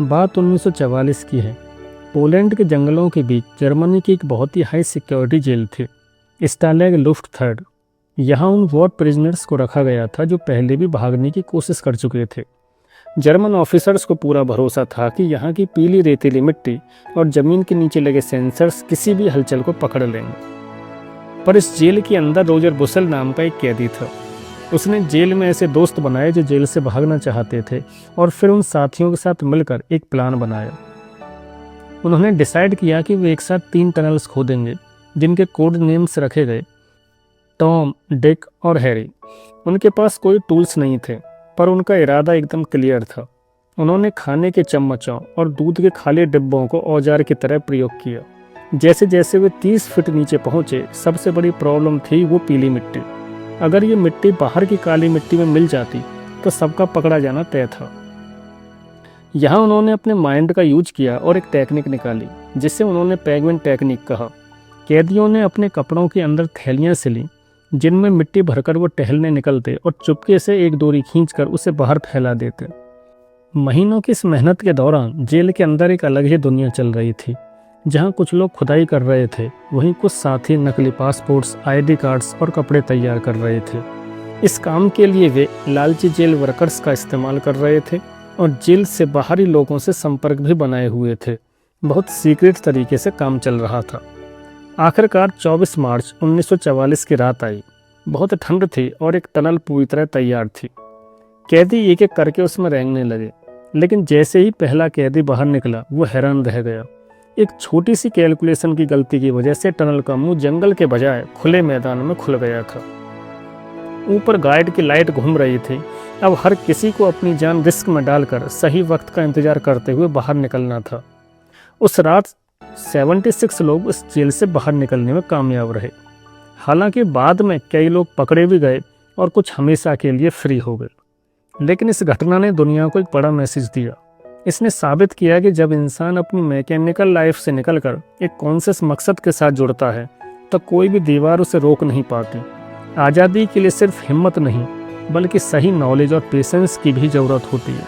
बात 1944 की है। पोलैंड के जंगलों के बीच जर्मनी की एक बहुत ही हाई सिक्योरिटी जेल थी, स्टालेग लुफ्ट थर्ड। यहाँ उन वॉर प्रिजनर्स को रखा गया था जो पहले भी भागने की कोशिश कर चुके थे। जर्मन ऑफिसर्स को पूरा भरोसा था कि यहाँ की पीली रेतीली मिट्टी और जमीन के नीचे लगे सेंसर्स किसी भी हलचल को पकड़ लेंगे। पर इस जेल के अंदर रोजर बुसेल नाम का एक कैदी था। उसने जेल में ऐसे दोस्त बनाए जो जेल से भागना चाहते थे और फिर उन साथियों के साथ मिलकर एक प्लान बनाया। उन्होंने डिसाइड किया कि वे एक साथ 3 टनल्स खोदेंगे जिनके कोड नेम्स रखे गए टॉम, डिक और हैरी। उनके पास कोई टूल्स नहीं थे, पर उनका इरादा एकदम क्लियर था। उन्होंने खाने के चम्मचों और दूध के खाली डिब्बों को औजार की तरह प्रयोग किया। जैसे जैसे वे 30 फीट नीचे पहुंचे, सबसे बड़ी प्रॉब्लम थी वो पीली मिट्टी। अगर ये मिट्टी बाहर की काली मिट्टी में मिल जाती तो सबका पकड़ा जाना तय था। यहाँ उन्होंने अपने माइंड का यूज किया और एक टेक्निक निकाली जिसे उन्होंने पेंगुइन टेक्निक कहा। कैदियों ने अपने कपड़ों के अंदर थैलियाँ सिली जिनमें मिट्टी भरकर वो टहलने निकलते और चुपके से एक डोरी खींचकर उसे बाहर फैला देते। महीनों की इस मेहनत के दौरान जेल के अंदर एक अलग ही दुनिया चल रही थी। जहाँ कुछ लोग खुदाई कर रहे थे, वहीं कुछ साथी नकली पासपोर्ट्स, आईडी कार्ड्स और कपड़े तैयार कर रहे थे। इस काम के लिए वे लालची जेल वर्कर्स का इस्तेमाल कर रहे थे और जेल से बाहरी लोगों से संपर्क भी बनाए हुए थे। बहुत सीक्रेट तरीके से काम चल रहा था। आखिरकार 24 मार्च 1944 की रात आई। बहुत ठंड थी और एक टनल पूरी तरह तैयार थी। कैदी एक एक करके उसमें रेंगने लगे, लेकिन जैसे ही पहला कैदी बाहर निकला वो हैरान रह गया। एक छोटी सी कैलकुलेशन की गलती की वजह से टनल का मुंह जंगल के बजाय खुले मैदान में खुल गया था। ऊपर गाइड की लाइट घूम रही थी। अब हर किसी को अपनी जान रिस्क में डालकर सही वक्त का इंतजार करते हुए बाहर निकलना था। उस रात 76 लोग उस जेल से बाहर निकलने में कामयाब रहे। हालांकि बाद में कई लोग पकड़े भी गए और कुछ हमेशा के लिए फ्री हो गए। लेकिन इस घटना ने दुनिया को एक बड़ा मैसेज दिया। इसने साबित किया कि जब इंसान अपनी मैकेनिकल लाइफ से निकलकर एक कॉन्शियस मकसद के साथ जुड़ता है तो कोई भी दीवार उसे रोक नहीं पाती। आज़ादी के लिए सिर्फ हिम्मत नहीं, बल्कि सही नॉलेज और पेशेंस की भी ज़रूरत होती है।